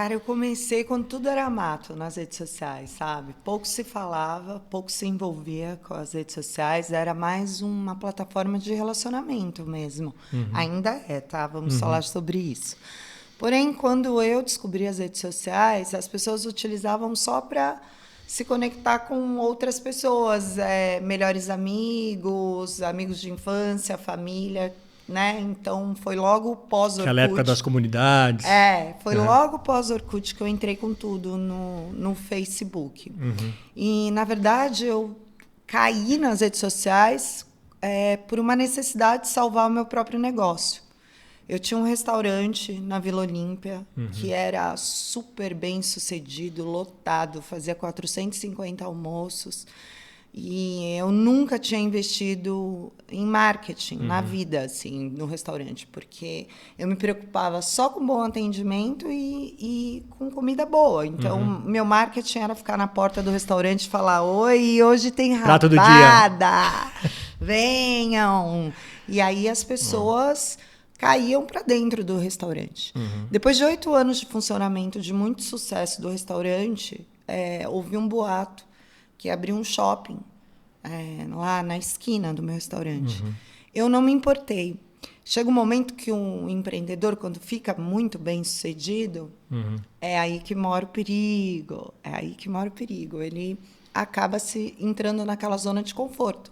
Cara, eu comecei quando tudo era mato nas redes sociais, sabe? Pouco se falava, pouco se envolvia com as redes sociais, era mais uma plataforma de relacionamento mesmo. Uhum. Ainda é, tá? Vamos Uhum. falar sobre isso. Porém, quando eu descobri as redes sociais, as pessoas utilizavam só para se conectar com outras pessoas, melhores amigos, amigos de infância, família, né? Então, foi logo Aquela época das pós-Orkut. comunidades. Foi Aham. logo pós-Orkut que eu entrei com tudo no Facebook. Uhum. E, na verdade, eu caí nas redes sociais por uma necessidade de salvar o meu próprio negócio. Eu tinha um restaurante na Vila Olímpia que era super bem sucedido, lotado, fazia 450 almoços. E eu nunca tinha investido em marketing na vida, assim, no restaurante, porque eu me preocupava só com bom atendimento e com comida boa. Então, meu marketing era ficar na porta do restaurante e falar: Oi, hoje tem Prato do dia. rabada, venham. E aí as pessoas caíam para dentro do restaurante. Depois de 8 anos de funcionamento, de muito sucesso do restaurante, houve um boato que abriu um shopping lá na esquina do meu restaurante. Eu não me importei. Chega um momento que um empreendedor, quando fica muito bem sucedido, é aí que mora o perigo. É aí que mora o perigo. Ele acaba se entrando naquela zona de conforto,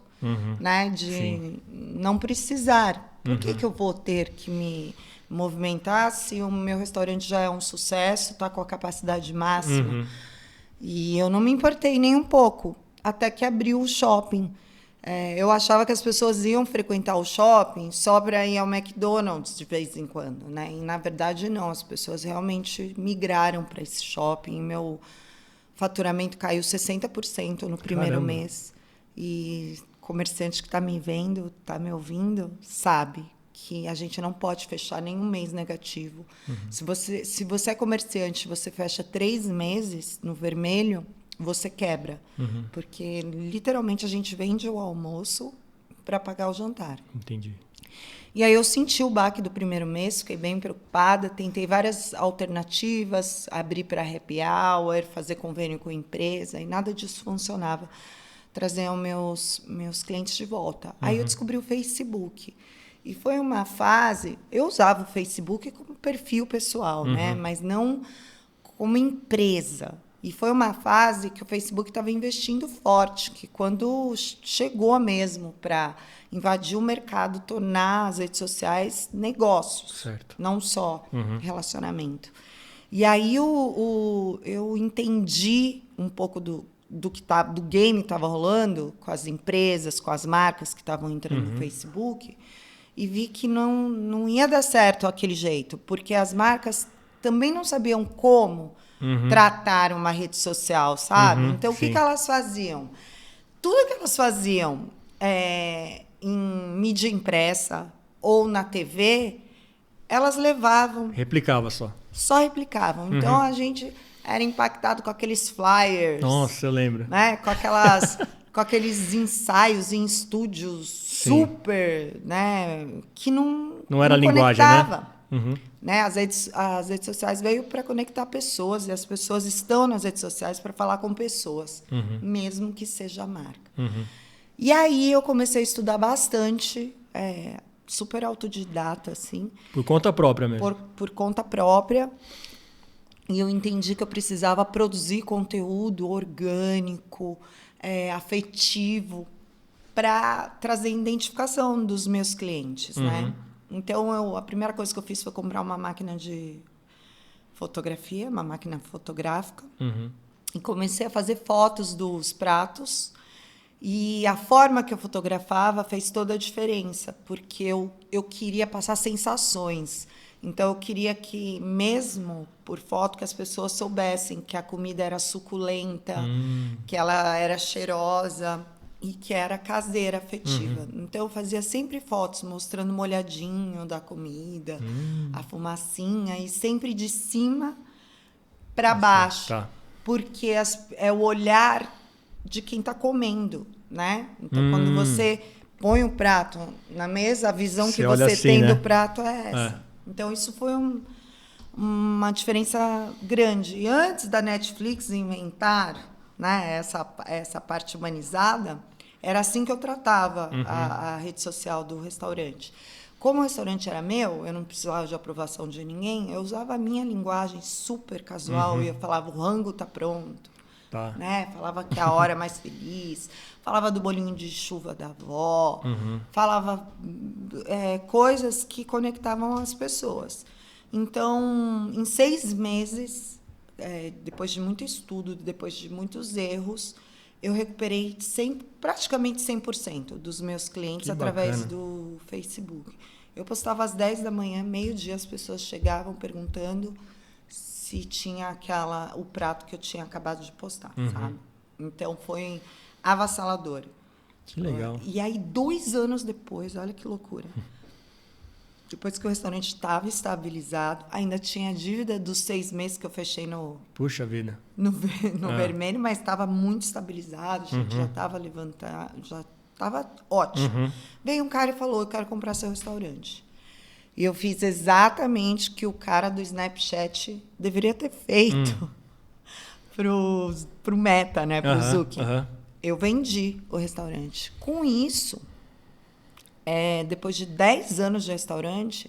né? De Sim. não precisar. Por que eu vou ter que me movimentar se o meu restaurante já é um sucesso, está com a capacidade máxima? E eu não me importei nem um pouco, até que abriu o shopping. Eu achava que as pessoas iam frequentar o shopping só para ir ao McDonald's de vez em quando, né? E, na verdade, não. As pessoas realmente migraram para esse shopping. Meu faturamento caiu 60% no primeiro Caramba. mês. E comerciante que está me vendo, está me ouvindo, sabe que a gente não pode fechar nenhum mês negativo. Se você é comerciante, você fecha 3 meses no vermelho, você quebra. Porque, literalmente, a gente vende o almoço para pagar o jantar. Entendi. E aí eu senti o baque do primeiro mês, fiquei bem preocupada, tentei várias alternativas, abrir para happy hour, fazer convênio com empresa, e nada disso funcionava. Trazer os meus clientes de volta. Aí eu descobri o Facebook. E foi uma fase... Eu usava o Facebook como perfil pessoal, né? Mas não como empresa. E foi uma fase que o Facebook estava investindo forte, que quando chegou mesmo para invadir o mercado, tornar as redes sociais negócios, Certo. não só relacionamento. E aí eu entendi um pouco do game que estava rolando com as empresas, com as marcas que estavam entrando no Facebook, e vi que não ia dar certo aquele jeito, porque as marcas também não sabiam como tratar uma rede social, sabe? Então, o que Sim. elas faziam? Tudo que elas faziam em mídia impressa ou na TV, elas levavam, Replicava só. só replicavam. Então, a gente era impactado com aqueles flyers, Nossa, eu lembro. né? Com aqueles ensaios em estúdios super, né? Que Não era a não linguagem, né? conectava. Né? As redes sociais veio para conectar pessoas, e as pessoas estão nas redes sociais para falar com pessoas, mesmo que seja a marca. E aí eu comecei a estudar bastante, super autodidata, assim, Por conta própria mesmo. por conta própria. E eu entendi que eu precisava produzir conteúdo orgânico, afetivo, para trazer identificação dos meus clientes, né? Então, a primeira coisa que eu fiz foi comprar uma máquina de fotografia, uma máquina fotográfica, e comecei a fazer fotos dos pratos. E a forma que eu fotografava fez toda a diferença, porque eu queria passar sensações. Então, eu queria que, mesmo por foto, que as pessoas soubessem que a comida era suculenta, que ela era cheirosa e que era caseira, afetiva. Então, eu fazia sempre fotos mostrando o molhadinho da comida, a fumacinha, e sempre de cima para baixo, Tá. porque é o olhar de quem está comendo, né? Então, quando você põe o prato na mesa, a visão Você que olha você assim, tem né? do prato é essa. Então, isso foi uma diferença grande. E antes da Netflix inventar, né, essa parte humanizada, era assim que eu tratava a rede social do restaurante. Como o restaurante era meu, eu não precisava de aprovação de ninguém, eu usava a minha linguagem super casual, e eu falava, o rango está pronto. Tá. Né? Falava que a hora é mais feliz, falava do bolinho de chuva da avó, falava coisas que conectavam as pessoas. Então, em 6 meses, depois de muito estudo, depois de muitos erros, eu recuperei praticamente 100% dos meus clientes através do Facebook. Eu postava às 10 da manhã, meio-dia, as pessoas chegavam perguntando se tinha o prato que eu tinha acabado de postar, sabe? Então, foi avassalador. Que legal. E aí, 2 anos depois, olha que loucura. Depois que o restaurante estava estabilizado, ainda tinha dívida dos 6 meses que eu fechei Puxa vida. no vermelho, mas estava muito estabilizado, a gente já estava levantando, já estava ótimo. Veio um cara e falou, eu quero comprar seu restaurante. E eu fiz exatamente o que o cara do Snapchat deveria ter feito pro Meta, né, pro Zuck. Eu vendi o restaurante. Com isso, depois de 10 anos de restaurante,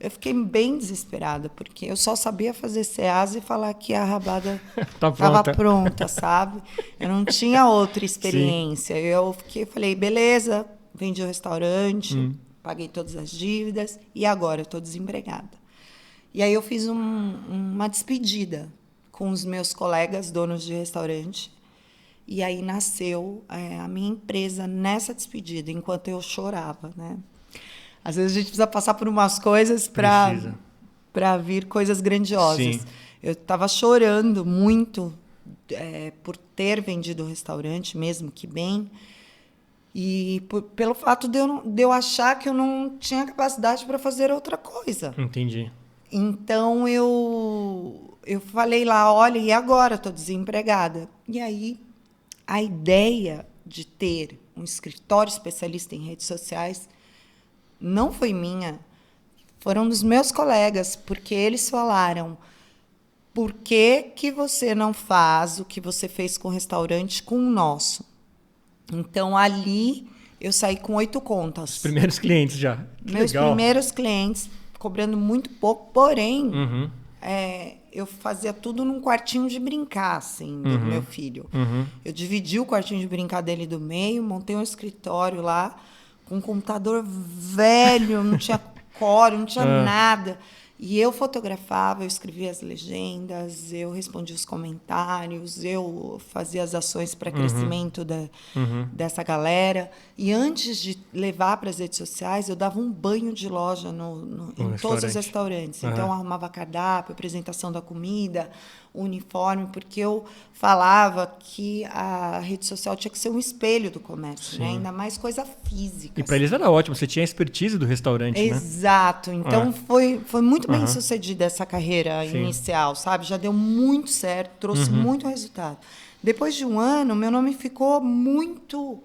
eu fiquei bem desesperada, porque eu só sabia fazer ceasa e falar que a rabada estava pronta, sabe? Eu não tinha outra experiência. Sim. Eu falei, beleza, vendi o restaurante, paguei todas as dívidas e agora eu estou desempregada. E aí eu fiz uma despedida com os meus colegas donos de restaurante. E aí nasceu a minha empresa nessa despedida, enquanto eu chorava, né? Às vezes a gente precisa passar por umas coisas para vir coisas grandiosas. Sim. Eu estava chorando muito por ter vendido o restaurante, mesmo que bem, e pelo fato de eu achar que eu não tinha capacidade para fazer outra coisa. Entendi. Então eu falei lá, olha, e agora? Estou desempregada. E aí a ideia de ter um escritório especialista em redes sociais não foi minha, foram dos meus colegas, porque eles falaram, por que você não faz o que você fez com o restaurante com o nosso? Então, ali, eu saí com 8 contas. Os primeiros clientes já. Meus primeiros clientes, cobrando muito pouco, porém, eu fazia tudo num quartinho de brincar, assim, do meu filho. Eu dividi o quartinho de brincar dele do meio, montei um escritório lá, com um computador velho, não tinha core, não tinha nada. E eu fotografava, eu escrevia as legendas, eu respondia os comentários, eu fazia as ações para crescimento dessa galera. E antes de levar para as redes sociais, eu dava um banho de loja em todos os restaurantes. Então, eu arrumava cardápio, apresentação da comida, uniforme, porque eu falava que a rede social tinha que ser um espelho do comércio, né? Ainda mais coisa física. E para eles era ótimo, você tinha a expertise do restaurante, Exato. Então, foi muito bem sucedida essa carreira inicial, sabe? Já deu muito certo, trouxe muito resultado. Depois de 1 ano, meu nome ficou muito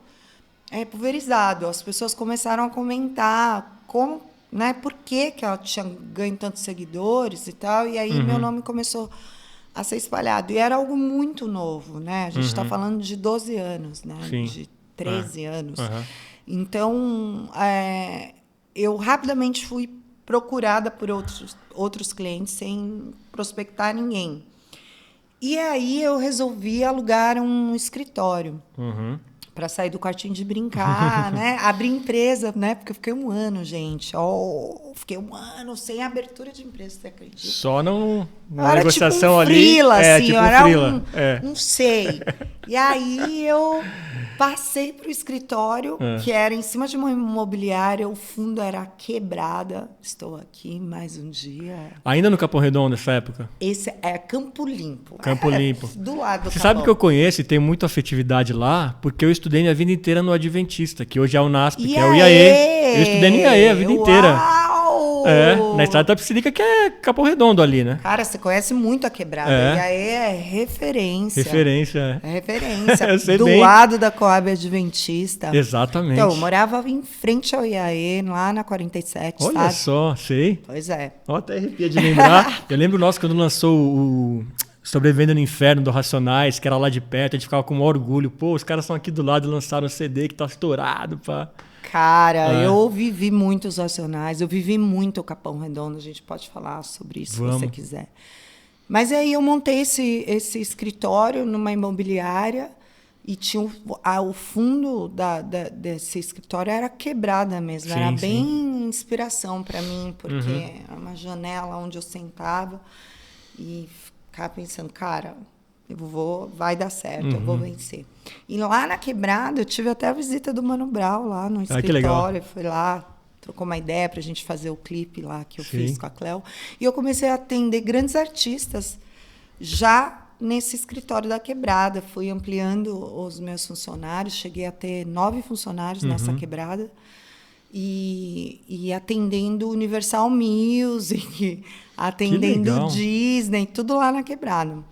pulverizado. As pessoas começaram a comentar como, né, por que ela tinha ganho tantos seguidores e tal, e aí meu nome começou a ser espalhado. E era algo muito novo, né? A gente está falando de 12 anos, né? Sim. De 13 anos. Então, eu rapidamente fui procurada por outros clientes sem prospectar ninguém. E aí eu resolvi alugar um escritório para sair do quartinho de brincar, né? Abrir empresa, né? Porque eu fiquei 1 ano, gente. Fiquei 1 ano sem abertura de empresa, você acredita? Só na negociação tipo frila, ali. Assim, tipo eu era frila. Não sei. E aí eu passei para o escritório, que era em cima de uma imobiliária, o fundo era quebrada. Estou aqui mais um dia. Ainda no Capão Redondo, nessa época? Esse é Campo Limpo. Campo Limpo. Do lado do Você sabe que eu conheço e tenho muita afetividade lá, porque eu estudei minha vida inteira no Adventista, que hoje é o NASP, que é o IAE. Eu estudei no IAE a vida inteira. Na estrada da Tapicerica, que é Capão Redondo ali, né? Cara, você conhece muito a Quebrada. É. E aí é referência. Referência. É referência. Eu sei do bem. lado da Coab Adventista. Exatamente. Então, eu morava em frente ao IAE, lá na 47, Olha sabe? só, sei. Pois é. Ó, até arrepia de lembrar. Eu lembro nosso quando lançou o Sobrevivendo no Inferno do Racionais, que era lá de perto, a gente ficava com um orgulho. Pô, os caras estão aqui do lado e lançaram um CD que tá estourado, pá. Cara, eu vivi muito os Racionais, eu vivi muito o Capão Redondo, a gente pode falar sobre isso se você quiser. Mas aí eu montei esse escritório numa imobiliária e tinha o fundo desse escritório era Quebrada mesmo, era bem inspiração para mim, porque era uma janela onde eu sentava e ficava pensando, cara, vai dar certo, eu vou vencer. E lá na Quebrada, eu tive até a visita do Mano Brown lá no escritório. Foi lá, trocou uma ideia pra gente fazer o clipe lá que eu fiz com a Cleo. E eu comecei a atender grandes artistas já nesse escritório da Quebrada. Fui ampliando os meus funcionários, cheguei a ter 9 funcionários nessa Quebrada. E atendendo Universal Music, atendendo Disney, tudo lá na Quebrada.